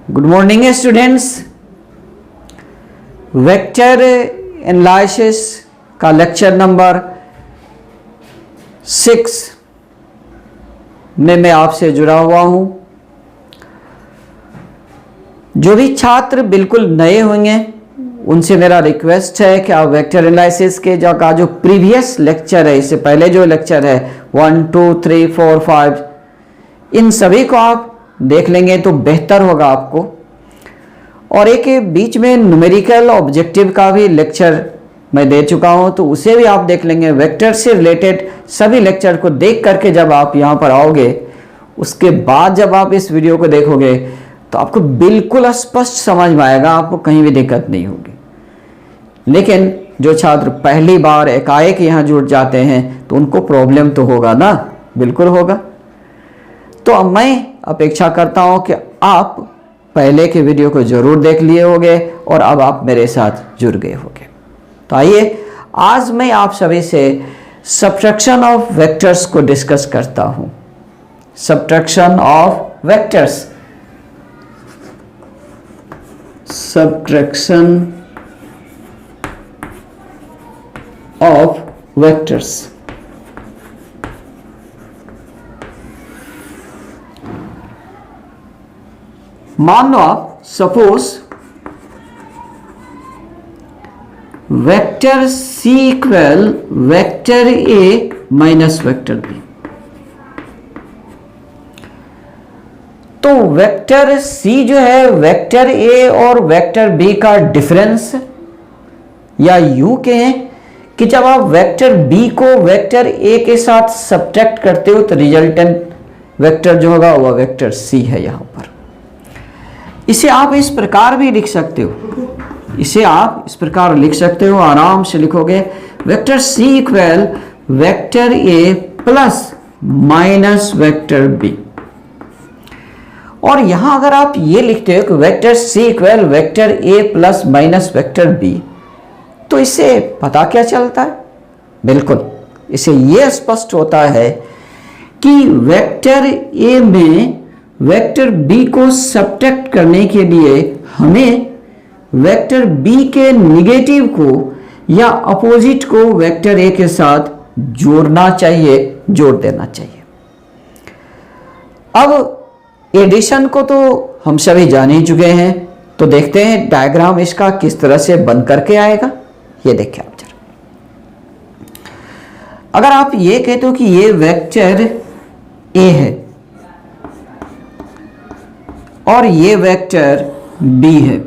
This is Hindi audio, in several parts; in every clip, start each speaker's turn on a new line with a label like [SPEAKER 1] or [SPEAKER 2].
[SPEAKER 1] Good morning students. Vector analysis का लेक्चर नंबर 6 में मैं आपसे जुड़ा हुआ हूं। जो भी छात्र बिल्कुल नए होंगे उनसे मेरा रिक्वेस्ट है कि आप वेक्टर एनालिसिस के जो प्रीवियस लेक्चर है, इससे पहले जो लेक्चर है 1, 2, 3, 4, 5, इन सभी को आप देख लेंगे तो बेहतर होगा आपको। और एक बीच में न्यूमेरिकल ऑब्जेक्टिव का भी लेक्चर मैं दे चुका हूं, तो उसे भी आप देख लेंगे। वेक्टर से रिलेटेड सभी लेक्चर को देख करके जब आप यहां पर आओगे, उसके बाद जब आप इस वीडियो को देखोगे तो आपको बिल्कुल स्पष्ट समझ में आएगा, आपको कहीं भी दिक्कत नहीं होगी। लेकिन जो छात्र पहली बार एकाएक यहां जुड़ जाते हैं तो उनको प्रॉब्लम तो होगा ना, बिल्कुल होगा। तो अब मैं अपेक्षा करता हूं कि आप पहले के वीडियो को जरूर देख लिए होंगे और अब आप मेरे साथ जुड़ गए होंगे। तो आइए आज मैं आप सभी से सब्ट्रैक्शन ऑफ वेक्टर्स को डिस्कस करता हूं। Subtraction of vectors, subtraction of vectors. मान लो आप suppose vector C equal vector A minus vector B. तो वेक्टर सी जो है वेक्टर ए और वेक्टर बी का डिफरेंस, या यूं कहें कि जब आप वेक्टर बी को वेक्टर ए के साथ सब्ट्रैक्ट करते हो तो रिजल्टेंट वेक्टर जो होगा वह वेक्टर सी है। यहां पर इसे आप इस प्रकार भी लिख सकते हो, इसे आप इस प्रकार लिख सकते हो, आराम से लिखोगे vector C equal vector A plus minus vector B. और यहां अगर आप ये लिखते हो कि vector C equal vector A plus minus vector B, तो इससे पता क्या चलता है? बिल्कुल इससे यह स्पष्ट होता है कि वेक्टर ए में वेक्टर बी को सब्ट्रैक्ट करने के लिए हमें वेक्टर बी के निगेटिव को या अपोजिट को वेक्टर ए के साथ जोड़ना चाहिए, जोड़ देना चाहिए। अब एडिशन को तो हम सभी जान ही चुके हैं, तो देखते हैं डायग्राम इसका किस तरह से बन करके आएगा। ये देखिए आप जरा, अगर आप ये कहते हो कि ये वेक्टर ए है और ये वेक्टर बी है,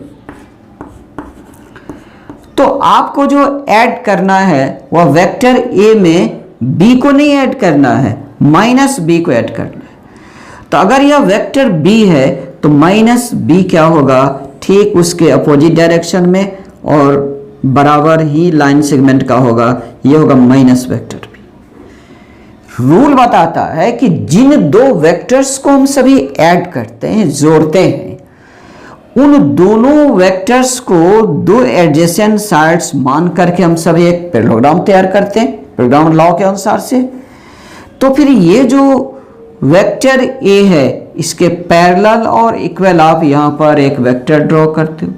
[SPEAKER 1] तो आपको जो ऐड करना है वह वेक्टर ए में बी को नहीं ऐड करना है, माइनस बी को ऐड करना है। तो अगर यह वेक्टर बी है तो माइनस बी क्या होगा, ठीक उसके अपोजिट डायरेक्शन में और बराबर ही लाइन सेगमेंट का होगा, यह होगा माइनस वेक्टर बी। रूल बताता है कि जिन दो वेक्टर्स को हम सभी ऐड करते हैं, जोड़ते हैं, उन दोनों वेक्टर्स को दो एडजेसेंट साइड्स मान करके हम सभी एक पैरेललोग्राम तैयार करते हैं पैरेललोग्राम लॉ के अनुसार से। तो फिर ये जो वेक्टर ए है इसके पैरेलल और इक्वल आप यहां पर एक वेक्टर ड्रॉ करते हो,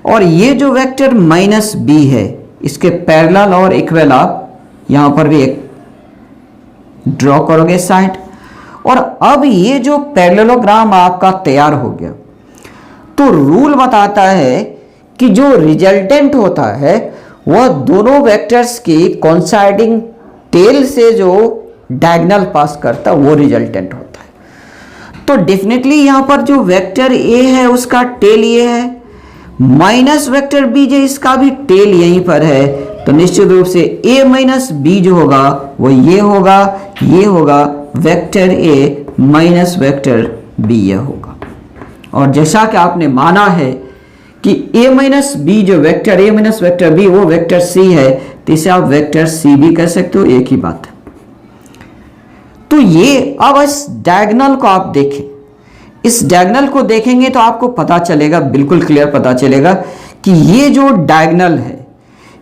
[SPEAKER 1] और ये जो वेक्टर माइनस बी है इसके पैरेलल और इक्वल आप यहां पर भी एक ड्रॉ करोगे साइड। और अब ये जो पैरेललोग्राम आपका तैयार हो गया, तो रूल बताता है कि जो रिजल्टेंट होता है वह दोनों वेक्टर्स की कोइंसाइडिंग टेल से जो डायगोनल पास करता है वो रिजल्टेंट होता है। तो डेफिनेटली यहां पर जो वेक्टर ए है उसका टेल ये है, माइनस वेक्टर बी जो इसका भी टेल यहीं पर है, तो निश्चित रूप से a माइनस बी जो होगा वो ये होगा vector a minus vector b ये होगा। और जैसा कि आपने माना है कि a माइनस बी जो vector a minus vector b वो वेक्टर c है, तो इसे आप वेक्टर c भी कह सकते हो, एक ही बात है। तो ये अब इस डायगोनल को आप देखें, इस डायगोनल को देखेंगे तो आपको पता चलेगा, बिल्कुल क्लियर पता चलेगा कि ये जो डायगोनल है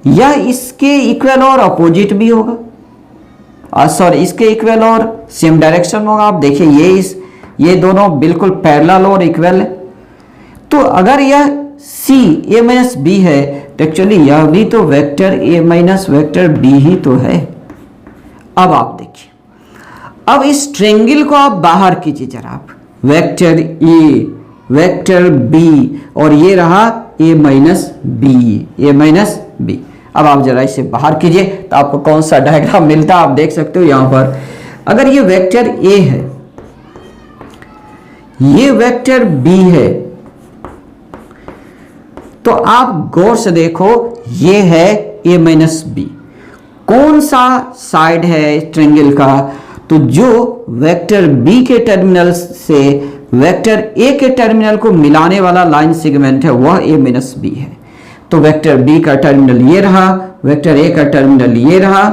[SPEAKER 1] या इसके इक्वल और अपोजिट भी होगा, सॉरी इसके इक्वल और सेम डायरेक्शन होगा। आप देखिए ये दोनों बिल्कुल पैरेलल और इक्वल है, तो अगर यह C A माइनस बी है तो एक्चुअली यह भी तो vector A minus vector B ही तो है। अब आप देखिए, अब इस ट्रायंगल को आप बाहर कीजिए जरा, आप वेक्टर A वेक्टर B और ये रहा A माइनस बी। अब आप जरा इसे बाहर कीजिए तो आपको कौन सा डायग्राम मिलता है आप देख सकते हो। यहां पर अगर ये वेक्टर A है, ये वेक्टर B है, तो आप गौर से देखो, ये है A माइनस बी। कौन सा साइड है ट्रायंगल का? तो जो वेक्टर B के टर्मिनल से वेक्टर A के टर्मिनल को मिलाने वाला लाइन सेगमेंट है वह A माइनस बी है। तो वेक्टर B का टर्मिनल ये रहा, वेक्टर A का टर्मिनल ये रहा,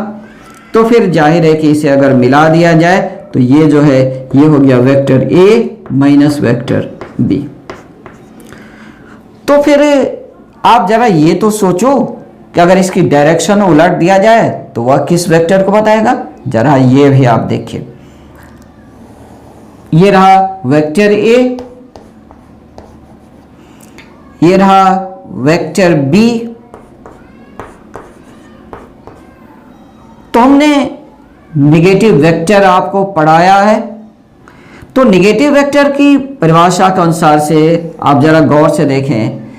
[SPEAKER 1] तो फिर जाहिर है कि इसे अगर मिला दिया जाए तो ये जो है ये हो गया vector A minus vector B। तो फिर आप जरा ये तो सोचो कि अगर इसकी डायरेक्शन उलट दिया जाए तो वह किस वेक्टर को बताएगा। जरा ये भी आप देखिए, ये रहा वेक्टर A, ये रहा वेक्टर B। तो हमने नेगेटिव वेक्टर आपको पढ़ाया है, तो नेगेटिव वेक्टर की परिभाषा के अनुसार से आप जरा गौर से देखें,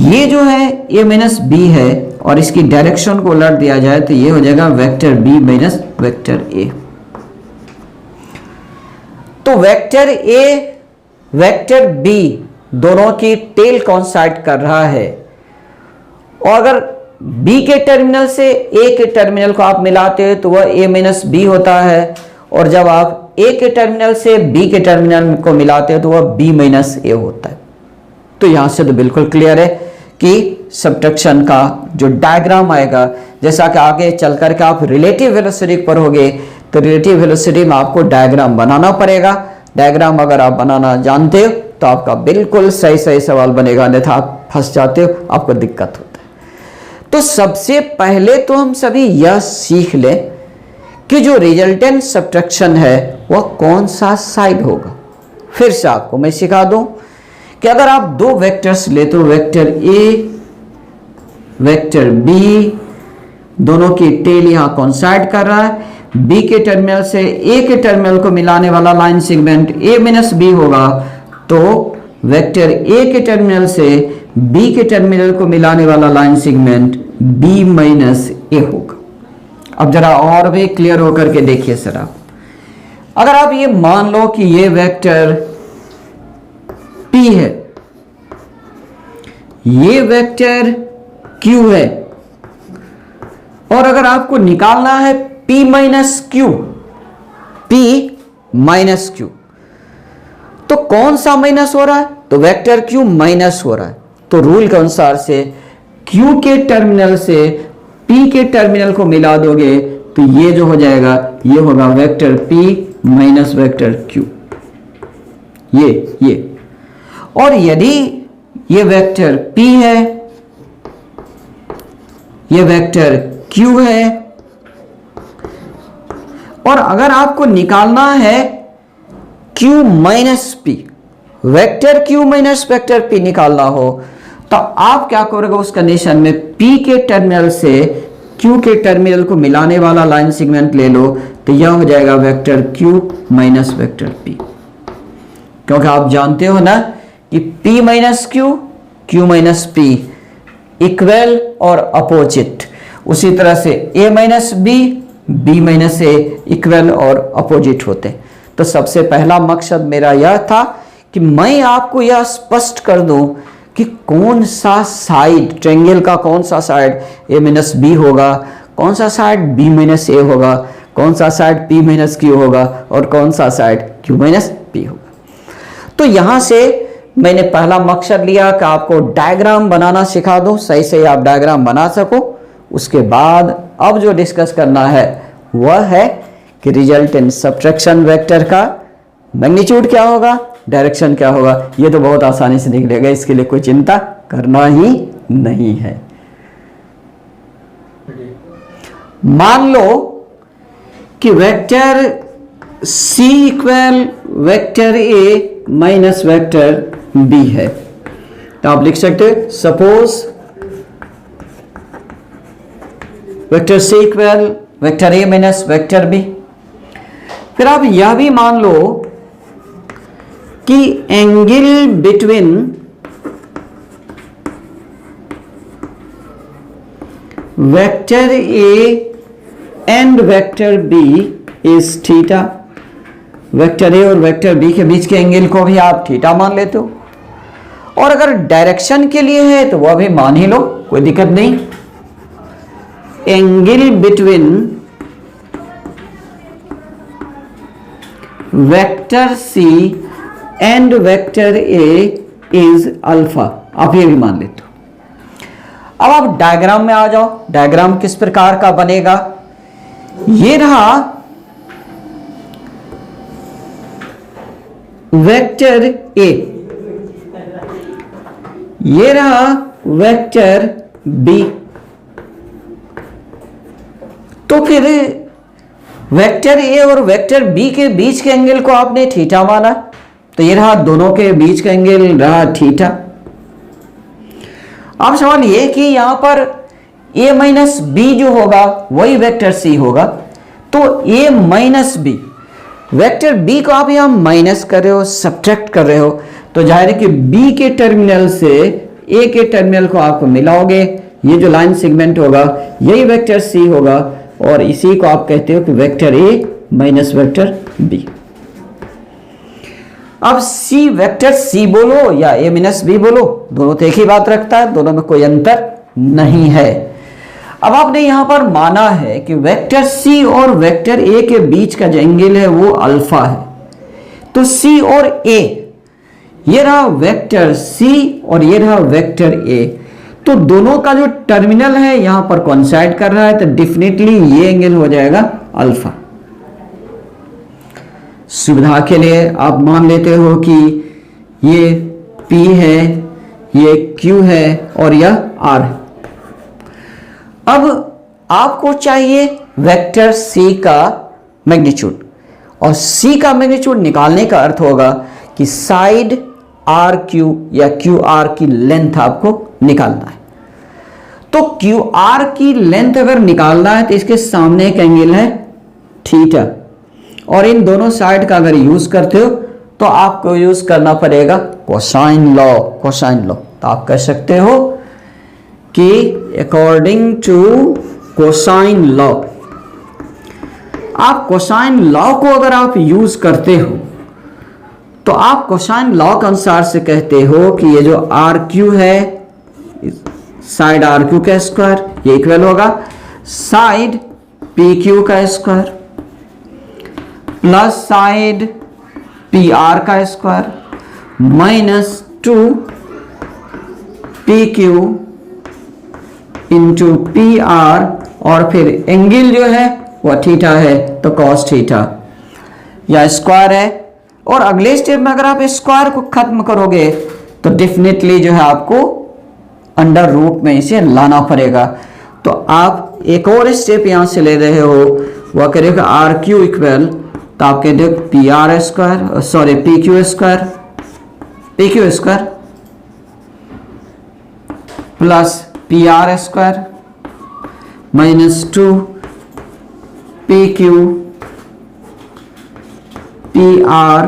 [SPEAKER 1] ये जो है A माइनस बी है और इसकी डायरेक्शन को उलट दिया जाए तो ये हो जाएगा vector B minus vector A। तो वेक्टर A वेक्टर B दोनों की टेल कॉन्साइड कर रहा है, और अगर B के टर्मिनल से A के टर्मिनल को आप मिलाते हो तो वह A माइनस बी होता है, और जब आप A के टर्मिनल से B के टर्मिनल को मिलाते हो तो वह B माइनस A होता है। तो यहां से तो बिल्कुल क्लियर है कि सब्ट्रैक्शन का जो डायग्राम आएगा, जैसा कि आगे चल करके आप रिलेटिव वेलोसिटी पर होगे तो रिलेटिव वेलोसिटी में आपको डायग्राम बनाना पड़ेगा। डायग्राम अगर आप बनाना जानते हो तो आपका बिल्कुल सही सवाल बनेगा, अन्यथा आप फंस जाते हो, आपको दिक्कत होता है। तो सबसे पहले तो हम सभी यह सीख लें कि जो रिजल्टेंट सब्ट्रैक्शन है वह कौन सा साइड होगा। फिर से आपको मैं सिखा दूं कि अगर आप दो वेक्टर्स लेते हो, वेक्टर A वेक्टर B, दोनों की टेल यहां कॉन्साइड कर रहा है, B के टर्मिनल से A के टर्मिनल को मिलाने वाला line segment A minus B होगा, तो वेक्टर A के टर्मिनल से B के टर्मिनल को मिलाने वाला line segment B minus A होगा। अब जरा और भी क्लियर होकर के देखिए सर आप, अगर आप ये मान लो कि ये वेक्टर P है, ये वेक्टर Q है, और अगर आपको निकालना है P माइनस Q, तो कौन सा माइनस हो रहा है? तो वेक्टर Q माइनस हो रहा है। तो रूल के अनुसार से Q के टर्मिनल से P के टर्मिनल को मिला दोगे तो ये जो हो जाएगा ये होगा vector P minus vector Q, ये। और यदि ये वेक्टर P है, ये वेक्टर Q है, और अगर आपको निकालना है Q minus P, vector Q minus vector P निकालना हो तो आप क्या करोगे उस कंडीशन में, P के टर्मिनल से Q के टर्मिनल को मिलाने वाला लाइन सेगमेंट ले लो तो यह हो जाएगा vector Q minus vector P। क्योंकि आप जानते हो ना कि P minus Q minus P equal और अपोजिट, उसी तरह से A minus B minus A equal और अपोजिट होते। तो सबसे पहला मकसद मेरा यह था कि मैं आपको यह स्पष्ट कर दूं कि कौन सा साइड ट्रायंगल का कौन सा साइड A माइनस B होगा, कौन सा साइड B माइनस A होगा, कौन सा साइड P माइनस Q होगा और कौन सा साइड Q माइनस P होगा। तो यहां से मैंने पहला मकसद लिया कि आपको डायग्राम बनाना सिखा दूं, सही आप डायग्राम बना सको। उसके बाद अब जो डिस्कस करना है वह है कि रिजल्टेंट सब्ट्रैक्शन वेक्टर का मैग्नीट्यूड क्या होगा, डायरेक्शन क्या होगा। ये तो बहुत आसानी से निकलेगा, इसके लिए कोई चिंता करना ही नहीं है। मान लो कि vector C equal vector A minus vector B है, तो आप लिख सकते हैं suppose vector C equal vector A minus vector B. फिर आप यह भी मान लो कि angle between vector A and vector B is theta. Vector A और वेक्टर बी के बीच के एंगल को भी आप थीटा मान लेते हो, और अगर डायरेक्शन के लिए है तो वह भी मान ही लो, कोई दिक्कत नहीं। Angle between vector C and vector A is alpha, आप ये भी मान लेते हो। अब आप डायग्राम में आ जाओ। डायग्राम किस प्रकार का बनेगा? ये रहा वेक्टर ए, ये रहा वेक्टर बी। तो फिर वेक्टर ए और वेक्टर बी के बीच के एंगल को आपने थीटा माना, तो ये रहा दोनों के बीच का एंगल रहा थीटा। अब सवाल ये कि यहां पर a माइनस बी जो होगा वही वेक्टर सी होगा, तो a minus B, vector b को आप यहां माइनस कर रहे हो, सब्ट्रैक्ट कर रहे हो, तो जाहिर है कि b के टर्मिनल से a के टर्मिनल को आप मिलाओगे, ये जो लाइन सेगमेंट होगा यही वेक्टर c होगा, और इसी को आप कहते हो कि vector a minus vector b। अब c वेक्टर c बोलो या a माइनस b बोलो, दोनों तो एक ही बात रखता है, दोनों में कोई अंतर नहीं है। अब आपने यहां पर माना है कि वेक्टर c और वेक्टर a के बीच का जो एंगल है वो अल्फा है, तो c और a, ये रहा वेक्टर c और ये रहा वेक्टर a, तो दोनों का जो टर्मिनल है यहां पर कोइंसाइड कर रहा है, तो डेफिनेटली ये एंगल हो जाएगा अल्फा। सुविधा के लिए आप मान लेते हो कि ये P है, ये Q है और यह R है। अब आपको चाहिए वेक्टर C का मैग्नीट्यूड, और C का मैग्नीट्यूड निकालने का अर्थ होगा कि साइड RQ या QR की लेंथ आपको निकालना है। तो QR की लेंथ अगर निकालना है तो इसके सामने एक एंगल है थीटा, और इन दोनों साइड का अगर यूज करते हो तो आपको यूज करना पड़ेगा कोसाइन लॉ। कोसाइन लॉ तो आप कह सकते हो कि अकॉर्डिंग टू कोसाइन लॉ, आप कोसाइन लॉ को अगर आप यूज करते हो तो आप कोसाइन लॉ के अनुसार से कहते हो कि ये जो आर क्यू है, साइड आर क्यू का स्क्वायर, ये इक्वल होगा साइड पी क्यू का square plus side P R का square minus 2 P Q into P R, और फिर एंगल जो है वह थीटा है तो कॉस थीटा, या स्क्वायर है। और अगले स्टेप में अगर आप स्क्वायर को खत्म करोगे तो डेफिनेटली जो है आपको अंडर रूट में इसे लाना पड़ेगा। तो आप एक और स्टेप यहां से ले रहे हो, वह करेगा आर क्यू इक्वल, तो आप कहते हो P R square, sorry P Q square plus P R square minus 2 P Q P R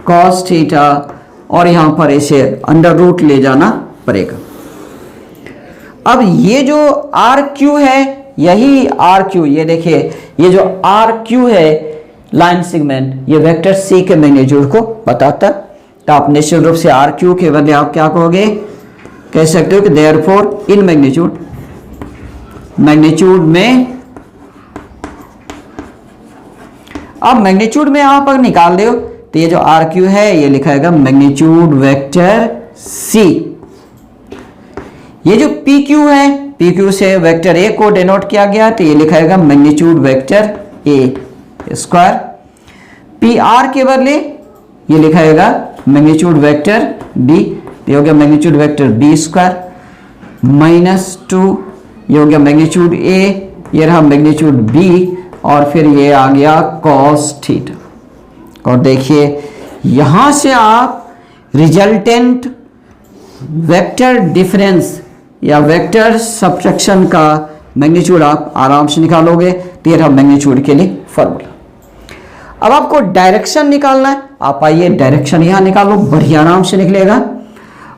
[SPEAKER 1] cos theta, और यहां पर इसे अंडर रूट ले जाना पड़ेगा। अब ये जो आर क्यू है, यही आर क्यू, ये देखिए ये जो आर क्यू है लाइन सेगमेंट, ये वेक्टर सी के मैग्नीट्यूड को बताता है। तो आप निश्चित रूप से आर क्यू के बदले आप क्या कहोगे, कह सकते हो कि देयरफॉर इन मैग्नीट्यूड में, अब मैग्नीट्यूड में आप अगर निकाल दो तो ये जो आर क्यू है ये लिखाएगा मैग्नीट्यूड वेक्टर सी। ये जो पी क्यू है, पी क्यू से वेक्टर ए को डिनोट किया गया, तो ये लिखाएगा magnitude vector A square. P R के बदले ये लिखाएगा मैग्नीट्यूड वेक्टर बी, ये हो गया magnitude vector B square minus 2, ये हो गया मैग्नीट्यूड ए, ये रहा मैग्नीट्यूड बी, और फिर ये आ गया कॉस थीटा। और देखिए यहां से आप रिजल्टेंट वेक्टर डिफरेंस या वेक्टर सब्ट्रैक्शन का मैग्नीट्यूड आप आराम से निकालोगे। तो ये रहा मैग्नीट्यूड के लिए फॉर्मूला। अब आपको डायरेक्शन निकालना है, आप आइए डायरेक्शन यहां निकालो, बढ़िया आराम से निकलेगा।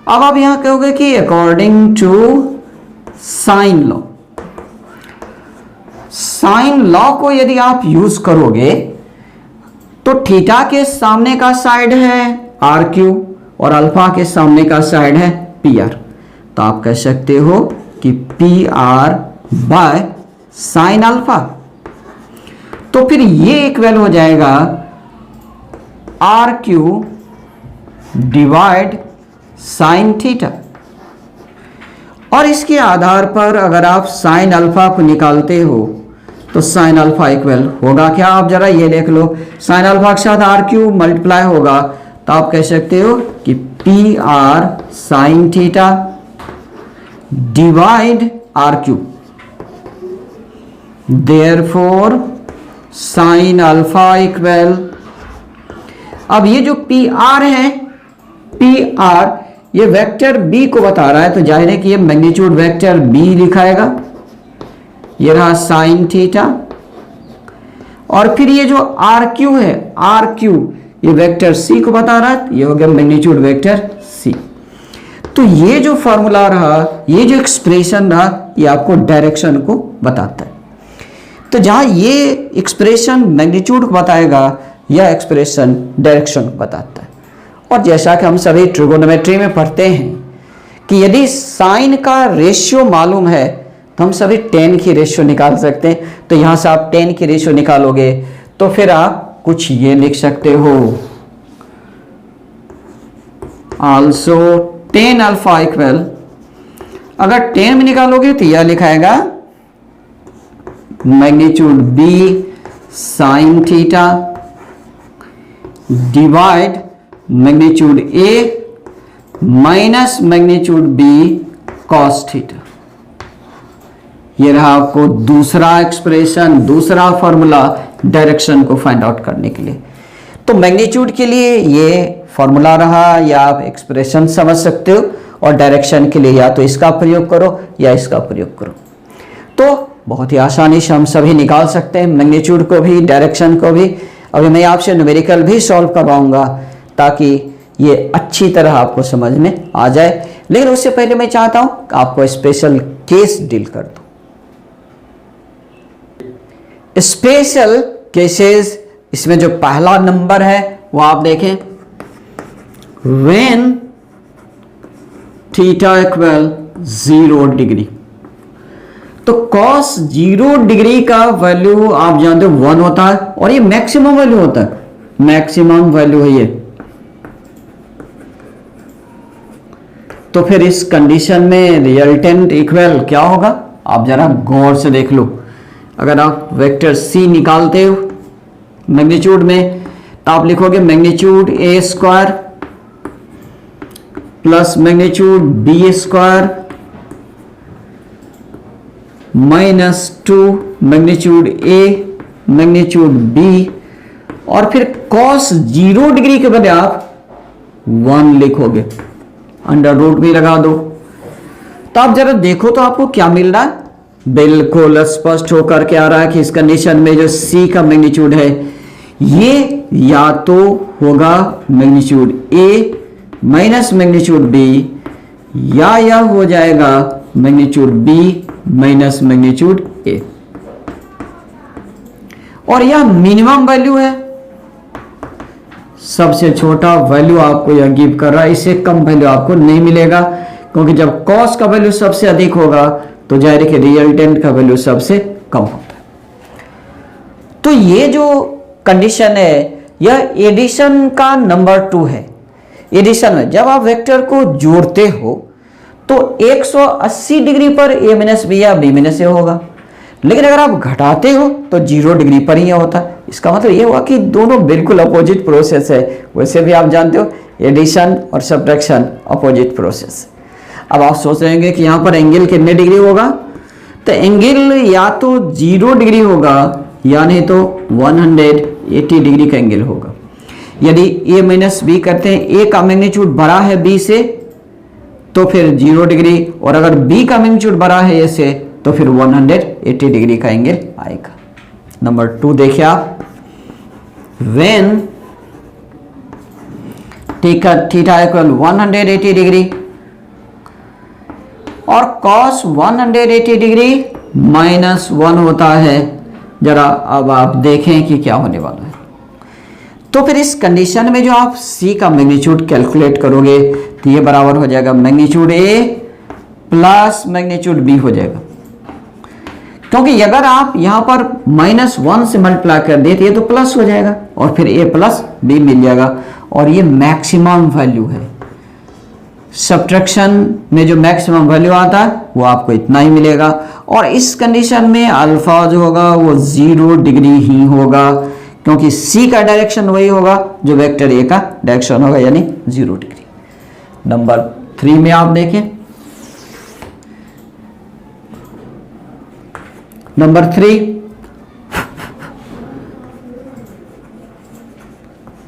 [SPEAKER 1] अब आप यहां कहोगे कि according to sine law, sine law को यदि आप यूज करोगे तो थीटा के सामने का साइड है आर क्यू और अल्फा के सामने का साइड है पी आर। तो आप कह सकते हो कि P R by sine alpha. तो फिर ये इक्वल हो जाएगा R Q divide sine theta. और इसके आधार पर अगर आप साइन अल्फा को निकालते हो तो साइन अल्फा इक्वल होगा क्या, आप जरा ये देख लो। साइन अल्फा के साथ आर क्यू मल्टीप्लाई होगा तो आप कह सकते हो कि P R sine theta divide R Q. Therefore sine alpha equal, अब ये जो पी आर है, पी आर ये वेक्टर बी को बता रहा है, तो जाहिर है कि ये मैग्नीट्यूड वेक्टर बी लिखाएगा। ये रहा साइन थीटा, और फिर ये जो आर क्यू है, आर क्यू ये वेक्टर सी को बता रहा है, ये हो गया मैग्नीट्यूड वेक्टर सी। तो ये जो फॉर्मूला रहा, ये जो एक्सप्रेशन रहा, ये आपको डायरेक्शन को बताता है। तो जहां ये एक्सप्रेशन मैग्नीट्यूड को बताएगा, यह एक्सप्रेशन डायरेक्शन को बताता है। और जैसा कि हम सभी ट्रिगोनोमेट्री में पढ़ते हैं कि यदि साइन का रेशियो मालूम है तो हम सभी टेन की रेशियो निकाल सकते हैं। तो यहां से आप टेन की रेशियो निकालोगे तो फिर आप कुछ ये लिख सकते हो, आल्सो टेन अल्फा इक्वल, अगर 10 में निकालोगे तो यह लिखाएगा magnitude B sine theta divide magnitude A minus magnitude B cos theta. ये रहा आपको दूसरा एक्सप्रेशन, दूसरा फॉर्मूला डायरेक्शन को फाइंड आउट करने के लिए। तो मैग्नीट्यूड के लिए ये फॉर्मूला रहा, या आप एक्सप्रेशन समझ सकते हो, और डायरेक्शन के लिए या तो इसका प्रयोग करो या इसका प्रयोग करो। तो बहुत ही आसानी से हम सभी निकाल सकते हैं, मैग्नीट्यूड को भी डायरेक्शन को भी। अभी मैं आपसे न्यूमेरिकल भी सॉल्व करवाऊंगा ताकि ये अच्छी तरह आपको समझ में आ जाए। लेकिन उससे पहले मैं चाहता हूं कि आपको स्पेशल केस डील कर दूं। स्पेशल केसेस, इसमें जो पहला नंबर है वो आप देखें, व्हेन थीटा इक्वल 0 डिग्री। तो cos 0 डिग्री का वैल्यू आप जानते हो 1 होता है, और ये मैक्सिमम वैल्यू होता है, मैक्सिमम वैल्यू है ये। तो फिर इस कंडीशन में रिजल्टेंट इक्वल क्या होगा, आप जरा गौर से देख लो। अगर आप वेक्टर सी निकालते हो मैग्नीट्यूड में, तो आप लिखोगे magnitude A square plus magnitude B square -2 magnitude A magnitude B, और फिर cos 0 डिग्री के बजाय आप 1 लिखोगे, अंडर रूट भी लगा दो। तो आप जरा देखो तो आपको क्या मिल रहा है, बिल्कुल स्पष्ट होकर के आ रहा है कि इस कंडीशन में जो c का मैग्नीट्यूड है ये या तो होगा magnitude a minus magnitude b, या यह हो जाएगा magnitude b minus magnitude a। और यह मिनिमम वैल्यू है, सबसे छोटा वैल्यू आपको यह गिव कर रहा है, इससे कम वैल्यू आपको नहीं मिलेगा, क्योंकि जब cos का वैल्यू सबसे अधिक होगा तो जाहिर है कि रिजल्टेंट का वैल्यू सबसे कम होता है। तो ये जो कंडीशन है यह एडिशन का नंबर 2 है। एडिशन में जब आप वेक्टर को जोड़ते हो तो 180 डिग्री पर a माइनस बी या b माइनस ए होगा, लेकिन अगर आप घटाते हो तो 0 डिग्री पर ही होता है। इसका मतलब ये हुआ कि दोनों बिल्कुल अपोजिट प्रोसेस है। वैसे भी आप जानते हो एडिशन और सब्ट्रैक्शन अपोजिट प्रोसेस। अब आप सोच रहे होंगे कि यहाँ पर एंगल कितने डिग्री होगा, तो एंगल या तो 0 डिग्री होगा या नहीं तो 180 डिग्री का एंगल होगा। यदि a माइनस बी करते हैं, a का मैग्नीट्यूड बड़ा है b से, तो फिर 0 डिग्री, और अगर बी का मैग्नीट्यूड बड़ा है ए से तो फिर 180 डिग्री का एंगल आएगा। नंबर 2 देखिए आप, व्हेन थीटा इक्वल 180 डिग्री और cos 180 डिग्री -1 होता है। जरा अब आप देखें कि क्या होने वाला है। तो फिर इस कंडीशन में जो आप C का मैग्नीट्यूड कैलकुलेट करोगे तो ये बराबर हो जाएगा magnitude A plus magnitude B हो जाएगा, क्योंकि अगर आप यहां पर -1 से मल्टीप्लाई कर देते ये तो प्लस हो जाएगा और फिर A प्लस B मिल जाएगा, और ये मैक्सिमम वैल्यू है। सब्ट्रैक्शन में जो मैक्सिमम वैल्यू आता है वो आपको इतना ही मिलेगा, और इस कंडीशन में अल्फा जो होगा वो 0 डिग्री ही होगा, क्योंकि C का डायरेक्शन वही होगा जो वेक्टर A का डायरेक्शन होगा, यानी 0 डिग्री। नंबर 3 में आप देखें, number 3,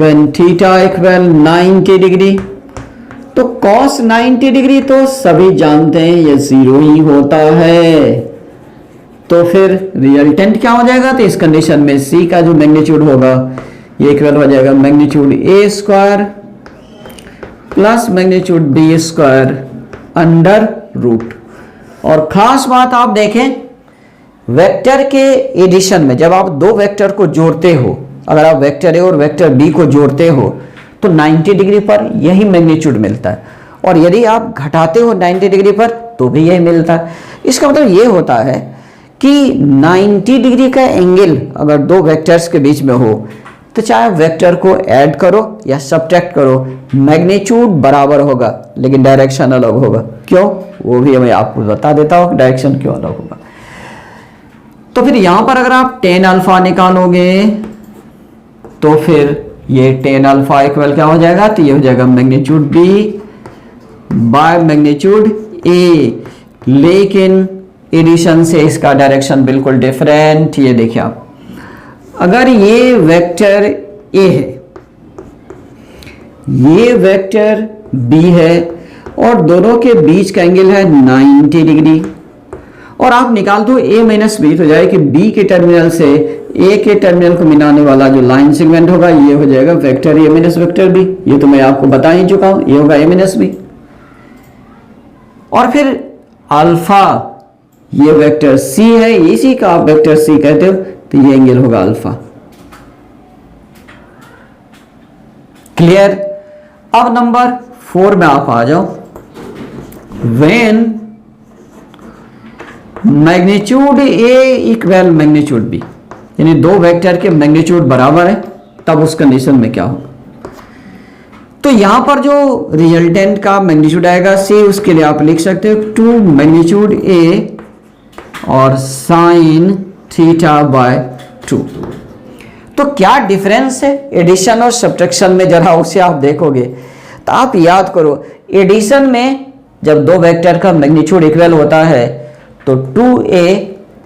[SPEAKER 1] when theta equal 90 degree, तो cos 90 डिग्री तो सभी जानते हैं ये 0 ही होता है। तो फिर रिजल्टेंट क्या हो जाएगा, तो इस कंडीशन में C का जो मैग्नीट्यूड होगा ये इक्वल हो जाएगा magnitude A square plus magnitude B square under root. और खास बात आप देखें, वेक्टर के एडिशन में जब आप दो वेक्टर को जोड़ते हो, अगर आप वेक्टर A और वेक्टर B को जोड़ते हो तो 90 डिग्री पर यही मैग्नीट्यूड मिलता है, और यदि आप घटाते हो 90 डिग्री पर तो भी यही मिलता है। इसका मतलब ये होता है कि 90 डिग्री का एंगल अगर दो वेक्टर्स के बीच में हो तो चाहे वेक्टर को ऐड करो या सब्ट्रैक्ट करो, मैग्नीट्यूड बराबर होगा लेकिन डायरेक्शन अलग होगा। क्यों, वो भी मैं आपको बता देता हूँ डायरेक्शन क्यों अलग होगा। तो फिर यहां पर अगर आप tan अल्फा निकालोगे तो फिर ये tan अल्फा इक्वल क्या हो जाएगा, तो ये हो जाएगा magnitude B by magnitude A, लेकिन एडिशन से इसका डायरेक्शन बिल्कुल डिफरेंट। ये देखिए आप, अगर ये वेक्टर A है, ये वेक्टर B है, और दोनों के बीच का एंगल है 90 डिग्री, और आप निकाल दो A माइनस B, तो जाएगा कि B के टर्मिनल से A के टर्मिनल को मिलाने वाला जो लाइन सेगमेंट होगा ये हो जाएगा vector A minus vector B। ये तो मैं आपको बता ही चुका हूं, ये होगा A माइनस B। और फिर अल्फा, ये वेक्टर C है, इसी का आप वेक्टर C कहते हो, तो ये एंगल होगा अल्फा। क्लियर। अब नंबर 4 में आप आ जाओ, when magnitude A equal magnitude B, यानी दो वेक्टर के मैग्नीट्यूड बराबर है, तब उस कंडीशन में क्या होगा। तो यहां पर जो रिजल्टेंट का मैग्नीट्यूड आएगा C, उसके लिए आप लिख सकते हो 2 मैग्नीट्यूड A और साइन थीटा बाय 2। तो क्या डिफरेंस है एडिशन और सब्ट्रैक्शन में, जरा उसे आप देखोगे तो आप याद करो, एडिशन में जब दो वेक्टर का मैग्नीट्यूड इक्वल होता है तो 2A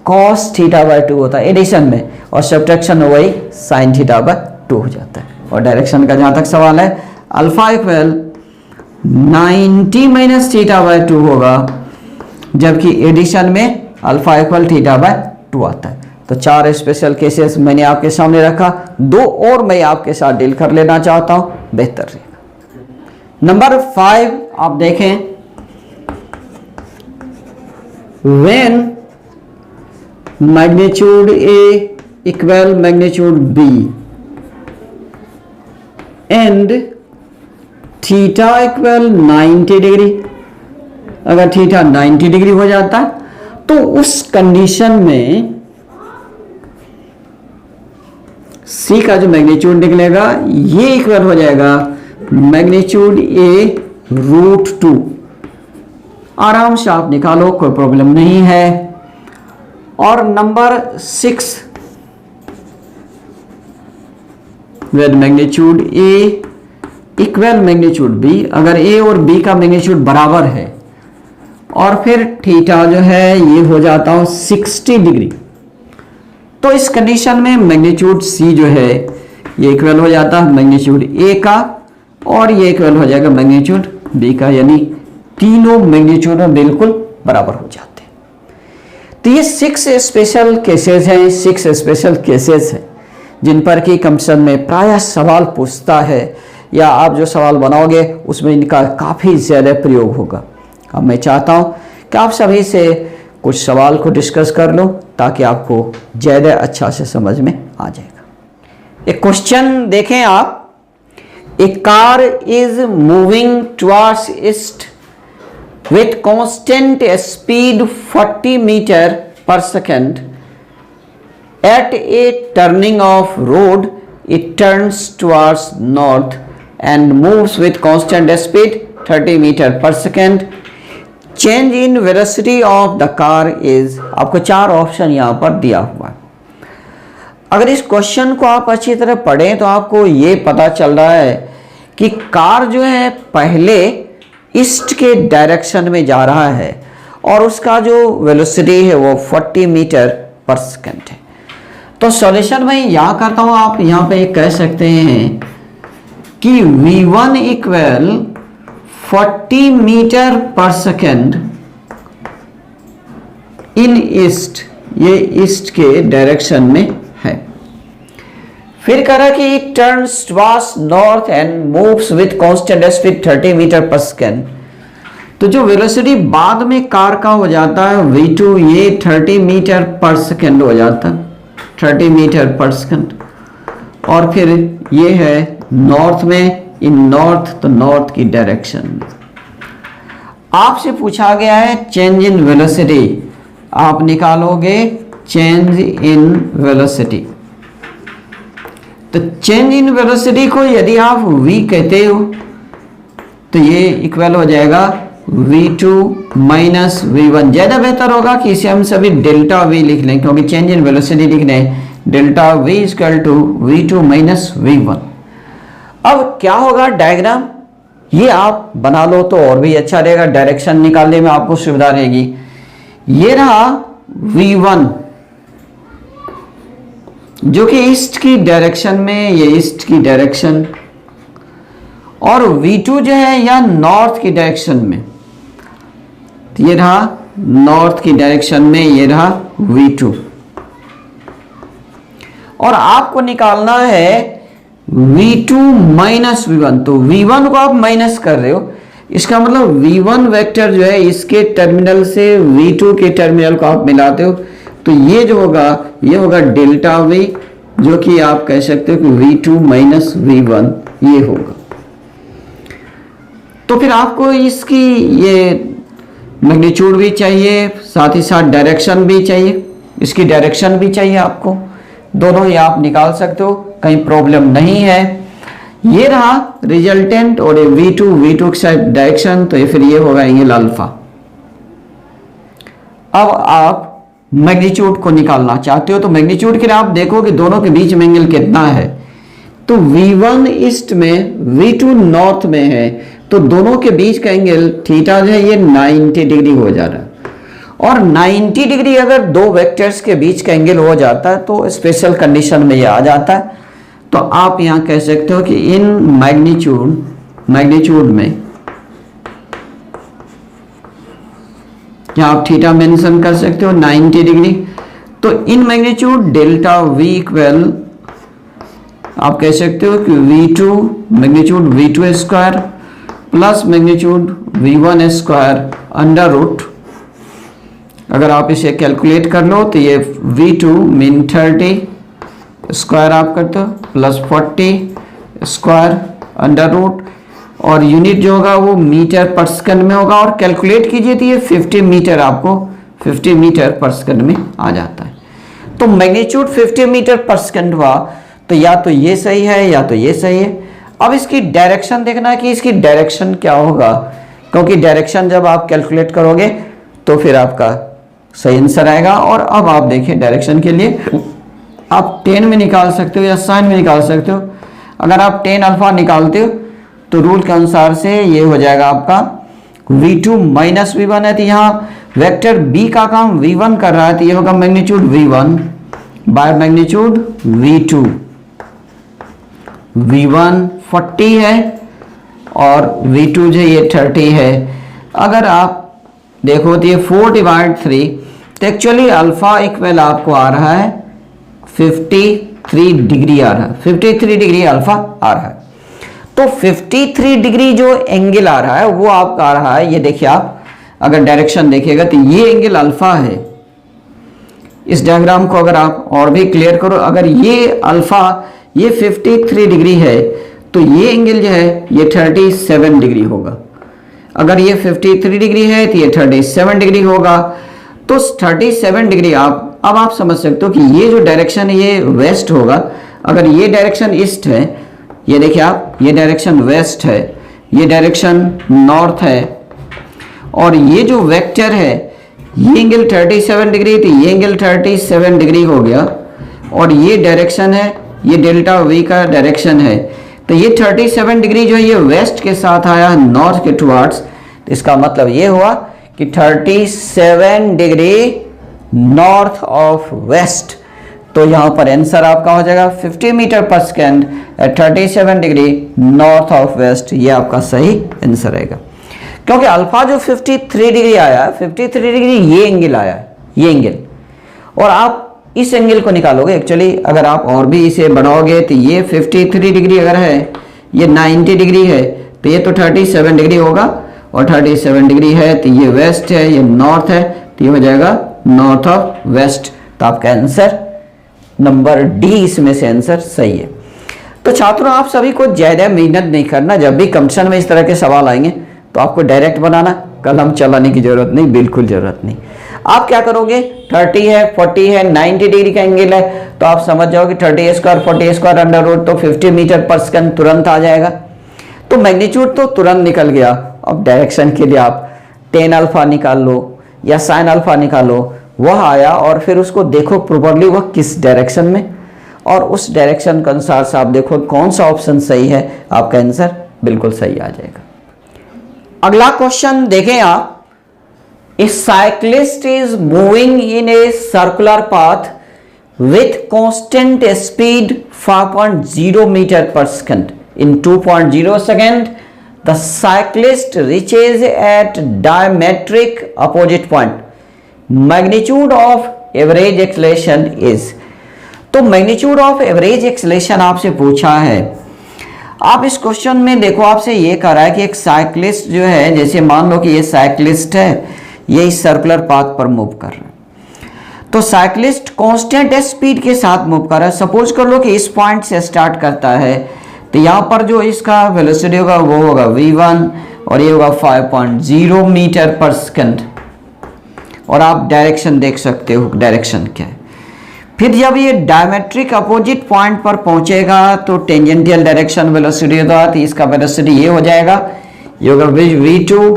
[SPEAKER 1] cos थीटा बाय 2 होता है एडिशन में, और सब्ट्रैक्शन में वही साइन थीटा बाय 2 हो जाता है। और डायरेक्शन का जहां तक सवाल है, alpha equal 90 minus theta by 2 होगा, जबकि एडिशन में अल्फा इक्वल थीटा बाय 2 आता है। तो 4 स्पेशल केसेस मैंने आपके सामने रखा, 2 और मैं आपके साथ डील कर लेना चाहता हूं, बेहतर रहेगा। नंबर 5 आप देखें, when magnitude A equal magnitude B and theta equal 90 degree, अगर थीटा 90 डिग्री हो जाता तो उस कंडीशन में C का जो मैग्नीट्यूड निकलेगा ये इक्वल हो जाएगा मैग्नीट्यूड A रूट 2। आराम से आप निकालो, कोई प्रॉब्लम नहीं है। और number 6, with magnitude A equal magnitude B, अगर A और B का मैग्नीट्यूड बराबर है और फिर थीटा जो है ये हो जाता हो 60 डिग्री, तो इस कंडीशन में मैग्नीट्यूड C जो है ये इक्वल हो जाता है मैग्नीट्यूड A का, और ये इक्वल हो जाएगा मैग्नीट्यूड B का, यानी तीनों मैग्नीट्यूड में बिल्कुल बराबर हो जाते हैं। तो ये 6 स्पेशल केसेस हैं, 6 स्पेशल केसेस हैं जिन पर कि कंपटीशन में प्रायः सवाल पूछता है, या आप जो सवाल बनाओगे उसमें इनका काफ़ी ज़्यादा प्रयोग होगा। अब मैं चाहता हूँ कि आप सभी से कुछ सवाल को डिस्कस कर लो ताकि आपको ज़्यादा अच्छा से समझ में आ जाएगा। एक क्वेश्चन देखें आप। A car is moving towards east with constant speed 40 meter per second. At a turning of road, it turns towards north and moves with constant speed 30 meter per second. Change in velocity of the car is, आपको 4 ऑप्शन यहाँ पर दिया हुआ है। अगर इस क्वेश्चन को आप अच्छी तरह पढ़ें तो आपको ये पता चल रहा है कि कार जो है पहले ईस्ट के डायरेक्शन में जा रहा है और उसका जो वेलोसिटी है वो 40 मीटर पर सेकंड है। तो सॉल्यूशन मैं यहाँ करता हूँ, आप यहाँ पे कह सकते हैं कि v1 इक्वल 40 मीटर पर सेकंड इन ईस्ट, ये ईस्ट के डायरेक्शन में है। फिर कह रहा कि it turns towards north and moves with constant speed 30 metre पर सेकंड। तो जो वेलोसिटी बाद में कार का हो जाता है v2, ये 30 मीटर पर सेकंड हो जाता है, 30 मीटर पर सेकंड। और फिर ये है नॉर्थ में, इन नॉर्थ, तो नॉर्थ की डायरेक्शन में। आपसे पूछा गया है चेंज इन वेलोसिटी, आप निकालोगे चेंज इन वेलोसिटी। तो चेंज इन वेलोसिटी को यदि आप v कहते हो तो ये इक्वल हो जाएगा v2 माइनस v1। ज़्यादा बेहतर होगा कि इसे हम सभी डेल्टा v लिख लें, क्योंकि चेंज इन वेलोसिटी लिखने delta v equal to v2 minus v1। अब क्या होगा डायग्राम, ये आप बना लो तो और भी अच्छा रहेगा, डायरेक्शन निकालने में आपको सुविधा रहेगी। ये रहा v1 जो कि ईस्ट की डायरेक्शन में, ये ईस्ट की डायरेक्शन, और v2 जो है या नॉर्थ की डायरेक्शन में, तो ये रहा नॉर्थ की डायरेक्शन में, ये रहा v2। और आपको निकालना है v2 माइनस v1। तो v1 को आप माइनस कर रहे हो, इसका मतलब v1 वेक्टर जो है इसके टर्मिनल से v2 के टर्मिनल को आप मिलाते हो, तो ये जो होगा ये होगा डेल्टा v, जो कि आप कह सकते हो कि v2 माइनस v1 ये होगा। तो फिर आपको इसकी ये मैग्नीट्यूड भी चाहिए, साथ ही साथ डायरेक्शन भी चाहिए, इसकी डायरेक्शन भी चाहिए आपको, दोनों ही आप निकाल सकते हो, कहीं प्रॉब्लम नहीं है। ये रहा रिजल्टेंट और ये v2 के साथ डायरेक्शन, तो ये फिर ये होगा एंगल अल्फा। अब आप मैग्नीट्यूड को निकालना चाहते हो तो मैग्नीट्यूड के लिए आप देखो कि दोनों के बीच में एंगल कितना है। तो v1 ईस्ट में, v2 नॉर्थ में है, तो दोनों के बीच का एंगल थीटा जो है ये 90 डिग्री हो जा रहा है। और 90 डिग्री अगर दो वेक्टर्स के बीच का एंगल हो जाता है तो स्पेशल कंडीशन में ये आ जाता है। तो आप यहाँ कह सकते हो कि इन मैग्नीट्यूड में यहाँ आप थीटा मेंशन कर सकते हो 90 डिग्री। तो in magnitude delta v equal आप कह सकते हो कि v2 magnitude v2 square plus magnitude v1 square under root, अगर आप इसे कैलकुलेट कर लो तो ये v2 मीन 30 स्क्वायर आप करते हो प्लस 40 स्क्वायर अंडर रूट, और यूनिट जो होगा वो मीटर पर सेकंड में होगा, और कैलकुलेट कीजिए तो ये 50 मीटर, आपको 50 मीटर पर सेकंड में आ जाता है। तो मैग्नीट्यूड 50 मीटर पर सेकंड हुआ, तो या तो ये सही है या तो ये सही है। अब इसकी डायरेक्शन देखना है कि इसकी डायरेक्शन क्या होगा, क्योंकि डायरेक्शन जब आप कैलकुलेट करोगे तो फिर आपका सही आंसर आएगा। और अब आप देखिए डायरेक्शन के लिए आप 10 में निकाल सकते हो या साइन में निकाल सकते हो। अगर आप 10 अल्फा निकालते हो तो रूल के अनुसार से ये हो जाएगा आपका v2 माइनस v1 है, तो यहाँ वेक्टर b का काम v1 कर रहा है, तो ये होगा magnitude v1 by magnitude v2। v1 40 है और v2 जो ये 30 है, अगर आप देखो तो ये 4/3, तो एक्चुअली अल्फा इक्वल आपको आ रहा है 53 डिग्री आ रहा है, 53 डिग्री अल्फा आ रहा है। तो 53 डिग्री जो एंगल आ रहा है वो आपका आ रहा है, ये देखिए आप अगर डायरेक्शन देखिएगा तो ये एंगल अल्फा है। इस डायग्राम को अगर आप और भी क्लियर करो, अगर ये अल्फा ये 53 डिग्री है तो ये एंगल जो है ये 37 डिग्री होगा। अगर ये 53 डिग्री है तो ये 37 डिग्री होगा। तो 37 डिग्री अब आप समझ सकते हो कि ये जो डायरेक्शन है ये वेस्ट होगा। अगर ये डायरेक्शन ईस्ट है, ये देखिए आप, ये डायरेक्शन वेस्ट है, ये डायरेक्शन नॉर्थ है, और ये जो वेक्टर है ये एंगल 37 डिग्री, तो ये एंगल 37 डिग्री हो गया, और ये डायरेक्शन है, ये डेल्टा वी का डायरेक्शन है। तो ये 37 डिग्री जो है ये वेस्ट के साथ आया नॉर्थ के टुवर्ड्स, तो इसका मतलब ये हुआ कि 37 डिग्री नॉर्थ ऑफ वेस्ट। तो यहां पर आंसर आपका हो जाएगा 50 मीटर पर second at 37 degree north of west, ये आपका सही आंसर रहेगा। क्योंकि अल्फा जो 53 डिग्री आया, 53 डिग्री ये एंगल आया, ये एंगल, और आप इस एंगल को निकालोगे। एक्चुअली अगर आप और भी इसे बढ़ाओगे तो ये 53 डिग्री अगर है, ये 90 डिग्री है, तो ये तो 37 डिग्री होगा, और 37 डिग्री है तो ये वेस्ट है, ये नॉर्थ है, तो ये हो जाएगा नॉर्थ ऑफ वेस्ट। तो आपका आंसर नंबर डी इसमें से आंसर सही है। तो छात्रों आप सभी को ज़्यादा मेहनत नहीं करना, जब भी कंपटीशन में इस तरह के सवाल आएंगे तो आपको डायरेक्ट बनाना, कलम चलाने की जरूरत नहीं, बिल्कुल जरूरत नहीं। आप क्या करोगे, 30 है, 40 है, 90 डिग्री का एंगल है, तो आप समझ जाओगे 30 स्क्वायर 40 स्क्वायर अंडर रूट, तो 50 मीटर पर सेकंड तुरंत आ जाएगा। तो मैग्नीट्यूड तो तुरंत निकल गया। अब डायरेक्शन के लिए आप टेन अल्फा निकाल लो या साइन अल्फा निकालो, वह आया, और फिर उसको देखो प्रॉपर्ली वह किस डायरेक्शन में, और उस डायरेक्शन के अनुसार से आप देखो कौन सा ऑप्शन सही है, आपका आंसर बिल्कुल सही आ जाएगा। अगला क्वेश्चन देखें आप, a cyclist is moving in a circular path with constant speed 5.0 metre पर second in 2.0 second. The cyclist reaches at diametric opposite point. Magnitude of average acceleration is, तो मैग्नीट्यूड ऑफ एवरेज एक्सेलेरेशन आपसे पूछा है। आप इस क्वेश्चन में देखो आपसे ये कह रहा है कि एक साइक्लिस्ट जो है, जैसे मान लो कि ये साइक्लिस्ट है, ये इस सर्कुलर पाथ पर मूव कर रहा है, तो साइक्लिस्ट कांस्टेंट स्पीड के साथ मूव कर रहा है। सपोज कर लो कि इस पॉइंट से स्टार्ट करता है, तो यहाँ पर जो इसका वेलोसिटी होगा वो होगा v1, और ये होगा 5.0 मीटर पर सेकंड, और आप डायरेक्शन देख सकते हो डायरेक्शन क्या है। फिर जब ये डायमेट्रिक अपोजिट पॉइंट पर पहुंचेगा तो टेंजेंटियल डायरेक्शन वेलोसिटी होगा, तो इसका वेलोसिटी ये हो जाएगा, ये होगा v2,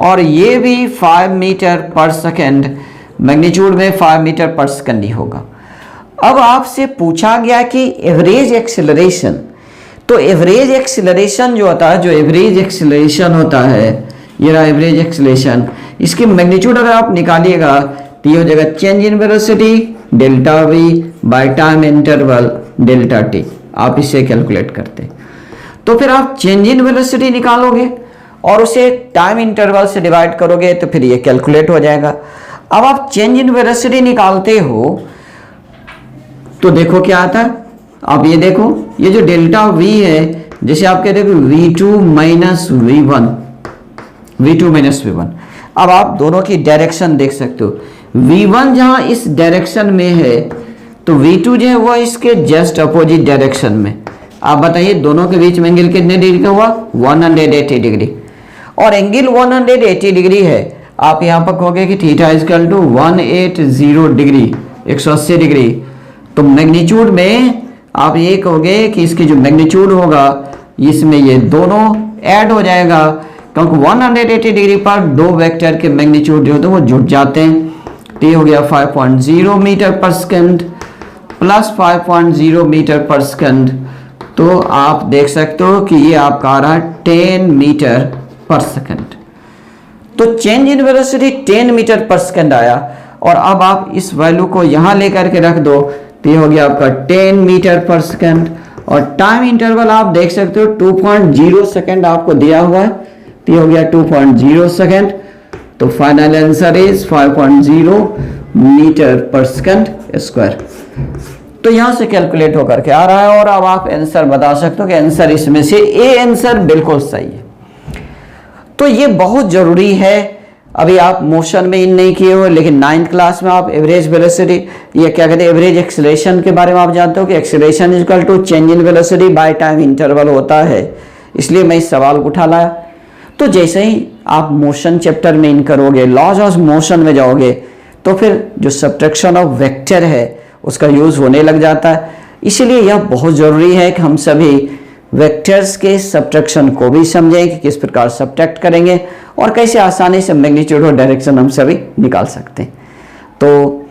[SPEAKER 1] और ये भी 5 मीटर पर सेकंड, मैग्नीट्यूड में 5 मीटर पर सेकंड ही होगा। अब आपसे पूछा गया कि एवरेज एक्सेलरेशन, तो एवरेज एक्सेलरेशन जो होता है, जो एवरेज एक्सेलरेशन होता है, ये रहा एवरेज एक्सेलरेशन, इसकी मैग्नीट्यूड अगर आप निकालिएगा तो ये हो जाएगा change in velocity delta we bye time interval delta T. आप इसे कैलकुलेट करते, तो फिर आप चेंज इन वेलोसिटी निकालोगे और उसे टाइम इंटरवल से डिवाइड करोगे, तो फिर ये कैलकुलेट हो जाएगा। अब आप चेंज इन वेलोसिटी निकालते हो तो देखो क्या आता है, आप ये देखो, ये जो डेल्टा v है, जैसे आप कहते हो v2 minus v1, v2 minus v1, अब आप दोनों की डायरेक्शन देख सकते हो। v1 जहां इस डायरेक्शन में है, तो v2 जो है वो इसके जस्ट अपोजिट डायरेक्शन में। आप बताइए दोनों के बीच में एंगल कितने डिग्री का हुआ, 180 डिग्री, और एंगल 180 डिग्री है। आप यहाँ पर कहोगे कि theta equal to 180 degree, 180 degree, तो मैग्नीट्यूड में आप ये कहोगे कि इसकी जो मैग्नीट्यूड होगा इसमें ये दोनों ऐड हो जाएगा, क्योंकि 180 डिग्री पर दो वेक्टर के मैग्नीट्यूड जो होते हैं वो जुड़ जाते हैं। तो ये हो गया 5.0 मीटर पर सेकंड प्लस 5.0 मीटर पर सेकंड, तो आप देख सकते हो कि ये आपका आ रहा है 10 मीटर पर सेकंड। तो चेंज इन वेलोसिटी 10 मीटर पर सेकंड आया, और अब आप इस वैल्यू को यहाँ लेकर के रख दो, तो ये हो गया आपका 10 मीटर पर सेकंड, और टाइम इंटरवल आप देख सकते हो 2.0 सेकंड आपको दिया हुआ है, तो ये हो गया 2.0 सेकेंड। तो फाइनल आंसर इज 5.0 मीटर पर सेकेंड स्क्वायर। तो यहां से कैलकुलेट होकर के आ रहा है और अब आप आंसर बता सकते हो कि आंसर इसमें से ए आंसर बिल्कुल सही है। तो ये बहुत जरूरी है। अभी आप मोशन में इन नहीं किए हो, लेकिन 9th क्लास में आप एवरेज वेलोसिटी या क्या कहते हैं एवरेज एक्सेलरेशन के बारे में आप जानते हो कि acceleration is equal to change in velocity by time interval होता है। इसलिए मैं इस सवाल को उठा लाया। तो जैसे ही आप मोशन चैप्टर में इन करोगे, लॉज ऑफ मोशन में जाओगे, तो फिर जो सब्ट्रैक्शन ऑफ वेक्टर है उसका यूज होने लग जाता है। इसलिए यह बहुत जरूरी है कि हम सभी वेक्टर्स के सब्ट्रैक्शन को भी समझें कि किस प्रकार सब्ट्रैक्ट करेंगे और कैसे आसानी से मैग्नीट्यूड और डायरेक्शन हम सभी निकाल सकते हैं। तो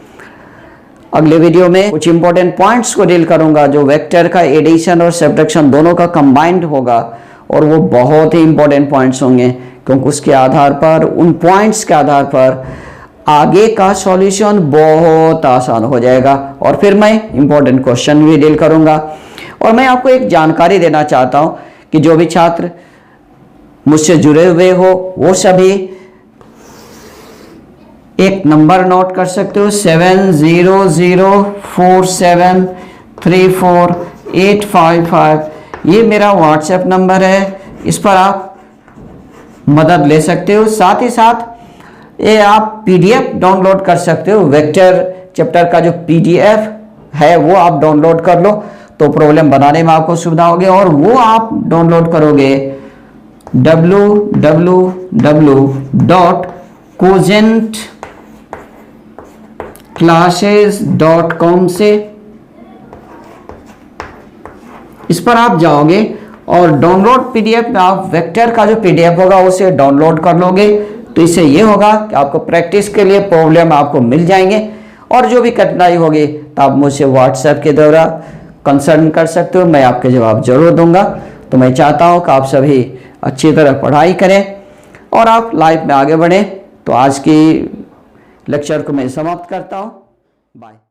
[SPEAKER 1] अगले वीडियो में कुछ इंपॉर्टेंट पॉइंट्स को डील करूंगा जो वेक्टर का एडिशन और सब्ट्रैक्शन दोनों का कंबाइंड होगा, और वो बहुत ही इंपॉर्टेंट पॉइंट्स होंगे क्योंकि उसके आधार पर, उन पॉइंट्स के आधार पर आगे का सॉल्यूशन बहुत आसान हो जाएगा। और फिर मैं इंपॉर्टेंट क्वेश्चन भी डील करूंगा। और मैं आपको एक जानकारी देना चाहता हूं कि जो भी छात्र मुझसे जुड़े हुए हो वो सभी एक नंबर नोट कर सकते हो, 7004734855। ये मेरा व्हाट्सएप नंबर है, इस पर आप मदद ले सकते हो। साथ ही साथ ये आप पीडीएफ डाउनलोड कर सकते हो। वेक्टर चैप्टर का जो पीडीएफ है वो आप डाउनलोड कर लो, तो प्रॉब्लम बनाने में आपको सुविधा होगी। और वो आप डाउनलोड करोगे www.cogentclasses.com से। इस पर आप जाओगे और डाउनलोड पीडीएफ में आप वेक्टर का जो पीडीएफ होगा उसे डाउनलोड कर लोगे। तो इससे ये होगा कि आपको प्रैक्टिस के लिए प्रॉब्लम आपको मिल जाएंगे, और जो भी कठिनाई होगी तो आप मुझसे व्हाट्सएप के द्वारा कंसर्न कर सकते हो, मैं आपके जवाब जरूर दूंगा। तो मैं चाहता हूं कि आप सभी अच्छी तरह पढ़ाई करें और आप लाइफ में आगे बढ़ें। तो आज की लेक्चर को मैं समाप्त करता हूं। बाय।